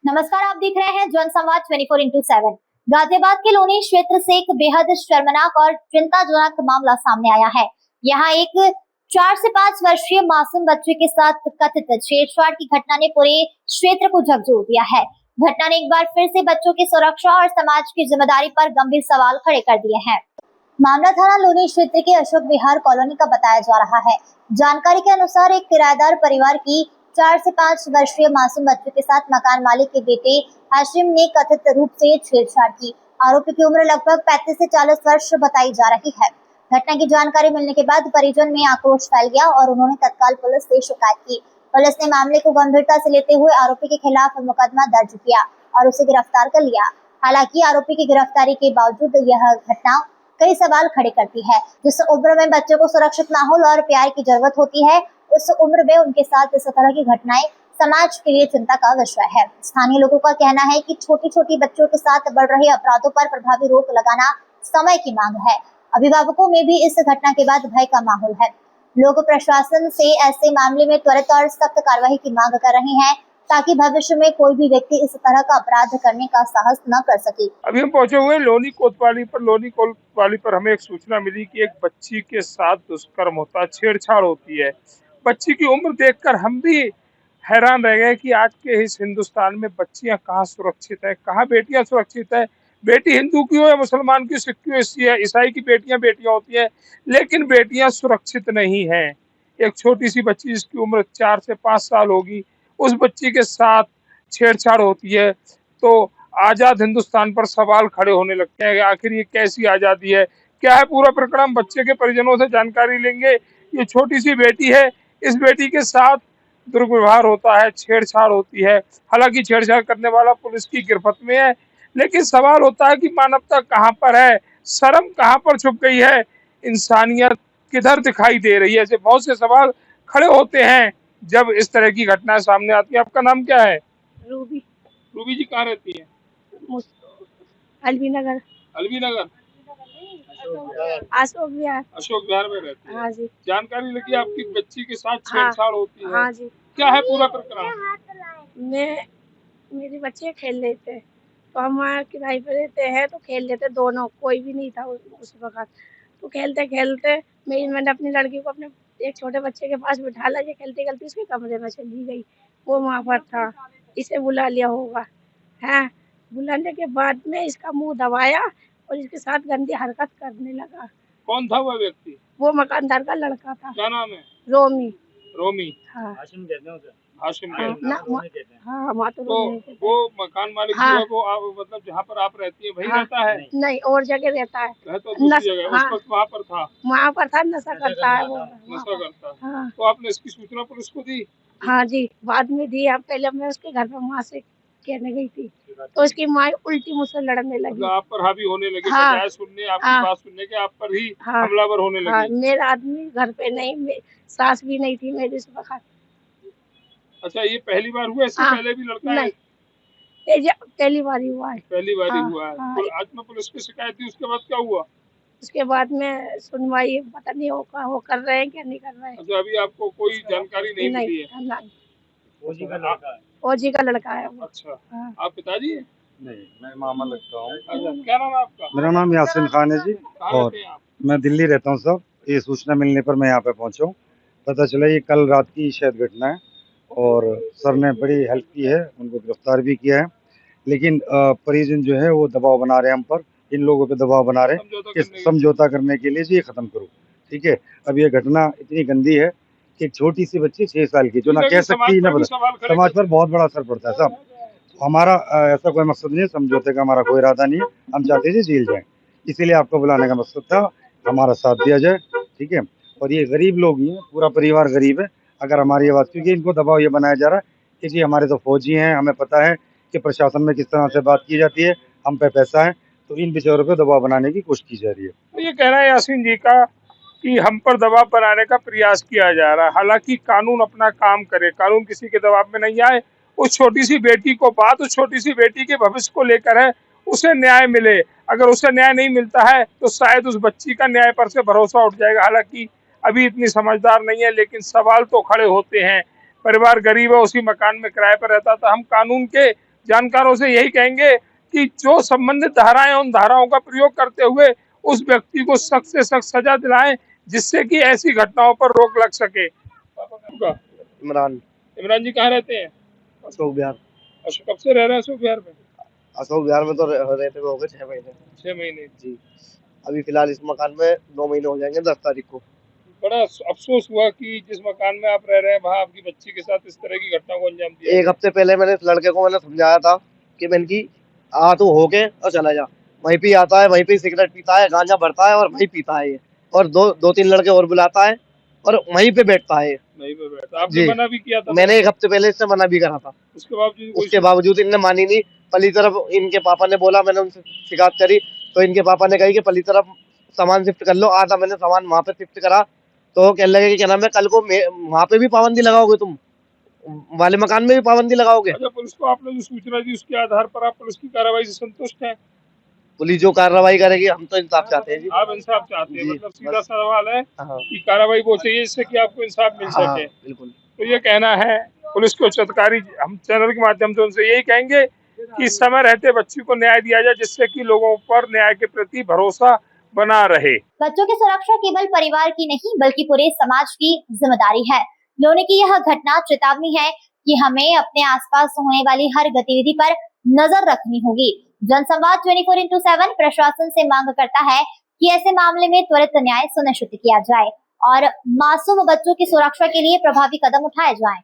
नमस्कार, आप देख रहे हैं जनसंवाद 24x7। गाजियाबाद के लोनी क्षेत्र से एक बेहद शर्मनाक और चिंताजनक मामला सामने आया है। यहाँ एक 4 से 5 वर्षीय मासूम बच्चे के साथ कथित छेड़छाड़ की घटना ने पूरे क्षेत्र को झकझोर दिया है। घटना ने एक बार फिर से बच्चों की सुरक्षा और समाज की जिम्मेदारी पर गंभीर सवाल खड़े कर दिए हैं। मामला थाना लोनी क्षेत्र के अशोक विहार कॉलोनी का बताया जा रहा है। जानकारी के अनुसार एक किराएदार परिवार की 4 से 5 वर्षीय मासूम बच्चे के साथ मकान मालिक के बेटे हाशिम ने कथित रूप से छेड़छाड़ की। आरोपी की उम्र लगभग 35 से 40 वर्ष बताई जा रही है। घटना की जानकारी मिलने के बाद परिजन में आक्रोश फैल गया और उन्होंने तत्काल पुलिस से शिकायत की। पुलिस ने मामले को गंभीरता से लेते हुए आरोपी के खिलाफ मुकदमा दर्ज किया और उसे गिरफ्तार कर लिया। हालांकि आरोपी की गिरफ्तारी के बावजूद यह घटना कई सवाल खड़े करती है। जिस उम्र में बच्चों को सुरक्षित माहौल और प्यार की जरूरत होती है, उस उम्र में उनके साथ इस तरह की घटनाएं समाज के लिए चिंता का विषय है। स्थानीय लोगों का कहना है कि छोटी छोटी बच्चों के साथ बढ़ रहे अपराधों पर प्रभावी रोक लगाना समय की मांग है। अभिभावकों में भी इस घटना के बाद भय का माहौल है। लोग प्रशासन से ऐसे मामले में त्वरित और सख्त कार्रवाई की मांग कर रहे हैं ताकि भविष्य में कोई भी व्यक्ति इस तरह का अपराध करने का साहस न कर सके। अभी हम पहुंचे हुए लोनी कोतवाली पर हमें एक सूचना मिली कि एक बच्ची के साथ दुष्कर्म होता है, छेड़छाड़ होती है। बच्ची की उम्र देखकर हम भी हैरान रह गए कि आज के इस हिंदुस्तान में बच्चियां कहाँ सुरक्षित है, कहाँ बेटियां सुरक्षित है। बेटी हिंदू की हो या मुसलमान की, सिख की हो, ईसाई की बेटियां होती है, लेकिन बेटियां सुरक्षित नहीं है। एक छोटी सी बच्ची जिसकी उम्र 4 से 5 साल होगी, उस बच्ची के साथ छेड़छाड़ होती है तो आजाद हिंदुस्तान पर सवाल खड़े होने लगते हैं कि आखिर ये कैसी आजादी है, क्या है पूरा प्रकरण। हम बच्चे के परिजनों से जानकारी लेंगे। ये छोटी सी बेटी है, इस बेटी के साथ दुर्व्यवहार होता है, छेड़छाड़ होती है। हालांकि छेड़छाड़ करने वाला पुलिस की गिरफ्त में है, लेकिन सवाल होता है कि मानवता कहाँ पर है, शर्म कहाँ पर छुप गई है, इंसानियत किधर दिखाई दे रही है। ऐसे बहुत से सवाल खड़े होते हैं जब इस तरह की घटनाएं सामने आती है। आपका नाम क्या है? रूबी। रूबी जी कहाँ रहती है? अलवी नगर। अलवी नगर, अशोक विहार। अशोक विहार में रहती है। हाँ जी। जानकारी लगी आपकी बच्ची के साथ छेड़छाड़ होती है। हाँ जी। क्या है पूरा प्रकरण? मेरे बच्चे खेल रहे थे तो हम वहाँ किराए पे रहते हैं तो खेल लेते दोनों, कोई भी नहीं था उस वक्त। तो खेलते खेलते मैंने अपनी लड़की को अपने एक छोटे बच्चे के पास बिठा लिया। खेलते खेलते उसके कमरे में चली गई, वो वहाँ पर था। इसे बुला लिया होगा है। बुलाने के बाद में इसका मुंह दबाया और इसके साथ गंदी हरकत करने लगा। कौन था वह व्यक्ति? वो मकानदार का लड़का था। क्या नाम है? रोमी। रोमी। हाँ। हाशिम कहते हैं उसे। हाशिम हाँ, कहते हैं। हाँ, तो वो मकान मालिक हाँ, जो है वो आप मतलब जहाँ पर आप रहती है वही हाँ, रहता है? नहीं और जगह रहता है। तो दूसरी जगह। हाँ, उस वक्त वहाँ पर था? वहाँ पर था, नशा करता है वो। नशा करता है। हाँ। तो आपने इसकी सूचना पुलिस को दी? हाँ जी, बाद में दी। अब पहले मैं उसके घर पर वहाँ से कहने गई थी तो उसकी माँ उल्टी मुझसे लड़ने लगी। मतलब आप पर हावी होने लगे। हाँ, बजाय सुनने आपकी हाँ, बात सुनने के आप पर ही हाँ, हमलावर होने लगी। हाँ, मेरा आदमी घर पे नहीं, सास भी नहीं थी मेरी उस वक्त। अच्छा, ये पहली बार हुआ? इससे पहले भी लड़का है? पहली बार ही हुआ है। पहली बार ही हाँ, हुआ है। हाँ, तो आज में पुलिस की शिकायत दी, उसके बाद क्या हुआ? उसके बाद में सुनवाई पता नहीं वो कर रहे हैं क्या नहीं कर रहे हैं। अच्छा, अभी आपको कोई जानकारी नहीं मिली है? नहीं, फौजी का लड़का है। फौजी का लड़का है वो। अच्छा। हाँ। आप पिताजी हैं? नहीं, मैं मामा लगता हूँ। अच्छा, क्या नाम है आपका? मेरा नाम यासीन खान है जी। कहाँ और रहते हैं आप? मैं दिल्ली रहता हूँ सब। ये सूचना मिलने पर मैं यहाँ पे पहुँचा हूँ। पता चला ये कल रात की शायद घटना है और सर ने बड़ी हेल्प की है, उनको गिरफ्तार भी किया है। लेकिन परिजन जो है वो दबाव बना रहे हैं हम पर, इन लोगों पे दबाव बना रहे हैं कि समझौता करने के लिए जी ये खत्म करो। ठीक है, अब ये घटना इतनी गंदी है कि एक छोटी सी बच्ची 6 साल की जो ना कह सकती ना बता, समाज पर बहुत बड़ा असर पड़ता है साहब। हमारा ऐसा कोई मकसद नहीं है, समझौते का हमारा कोई इरादा नहीं है। हम चाहते हैं जेल जाए, इसीलिए आपको बुलाने का मकसद था, हमारा साथ दिया जाए। ठीक है, और ये गरीब लोग ही हैं, पूरा परिवार गरीब है। अगर हमारी आवाज़, क्योंकि इनको दबाव ये बनाया जा रहा है कि जी हमारे तो फौजी हैं, हमें पता है कि प्रशासन में किस तरह से बात की जाती है, हम पे पैसा है, तो इन बेचारों पे दबाव बनाने की कोशिश की जा रही है। तो ये कहना है यासीन जी का कि हम पर दबाव बनाने का प्रयास किया जा रहा है। हालांकि कानून अपना काम करे, कानून किसी के दबाव में नहीं आए। उस छोटी सी बेटी को बात उस छोटी सी बेटी के भविष्य को लेकर है, उसे न्याय मिले। अगर उसे न्याय नहीं मिलता है तो शायद उस बच्ची का न्याय पर से भरोसा उठ जाएगा। हालांकि अभी इतनी समझदार नहीं है, लेकिन सवाल तो खड़े होते हैं। परिवार गरीब है, उसी मकान में किराए पर रहता था। हम कानून के जानकारों से यही कहेंगे कि जो संबंधित धाराएं हैं, उन धाराओं का प्रयोग करते हुए उस व्यक्ति को सख्त से सख्त सजा दिलाएं, जिससे कि ऐसी घटनाओं पर रोक लग सके। इमरान। इमरान जी कहाँ रहते हैं? अशोक विहार। कब से रह रहे हैं अशोक विहार में? अशोक विहार में तो रहते हुए हो गए 6 महीने। 6 महीने जी। अभी फिलहाल इस मकान में 2 महीने हो जाएंगे 10 तारीख को। बड़ा अफसोस हुआ कि जिस मकान में आप रह रहे हैं वहाँ आपकी बच्ची के साथ इस तरह की घटना को अंजाम दिया। 1 हफ्ते पहले मैंने इस लड़के को समझाया था कि मैं इनकी आ तू होके और चला जा। वहीं पे आता है, वहीं पे सिगरेट पीता है, गांजा भरता है और वहीं पीता है ये। और 2-3 लड़के और बुलाता है और वहीं पे बैठता है। नहीं पे बैठा। आपने मना भी किया था? मैंने 1 हफ्ते पहले इससे मना भी करा था। उसके बावजूद इनने मानी नहीं। पली तरफ इनके पापा ने बोला, मैंने उनसे शिकायत करी तो इनके पापा ने कही कि पली तरफ सामान शिफ्ट कर लो। आधा मैंने सामान वहां पे शिफ्ट करा तो कहने लगे कि क्या नाम है, कल को वहां पे भी पाबंदी लगाओगे, तुम वाले मकान में भी पाबंदी लगाओगे। अच्छा, पुलिस को आपने जो सूचना दी उसके आधार पर आप पुलिस की कार्रवाई से संतुष्ट हैं? पुलिस जो कार्रवाई करेगी, हम तो इंसाफ चाहते हैं जी। आप इंसाफ चाहते हैं? मतलब सीधा बस। सवाल है हाँ। कि कार्रवाई वो चाहिए जिससे कि आपको इंसाफ मिल हाँ, सके। बिल्कुल। तो ये कहना है पुलिस के उच्च अधिकारी। हम चैनल के माध्यम से उनसे यही कहेंगे कि समय रहते बच्ची को न्याय दिया जाए, जिससे कि लोगों पर न्याय के प्रति भरोसा बना रहे। बच्चों की सुरक्षा केवल परिवार की नहीं बल्कि पूरे समाज की जिम्मेदारी है। लोनी की यह घटना चेतावनी है कि हमें अपने आसपास होने वाली हर गतिविधि पर नजर रखनी होगी। जनसंवाद 24/7 प्रशासन से मांग करता है कि ऐसे मामले में त्वरित न्याय सुनिश्चित किया जाए और मासूम बच्चों की सुरक्षा के लिए प्रभावी कदम उठाए जाएं।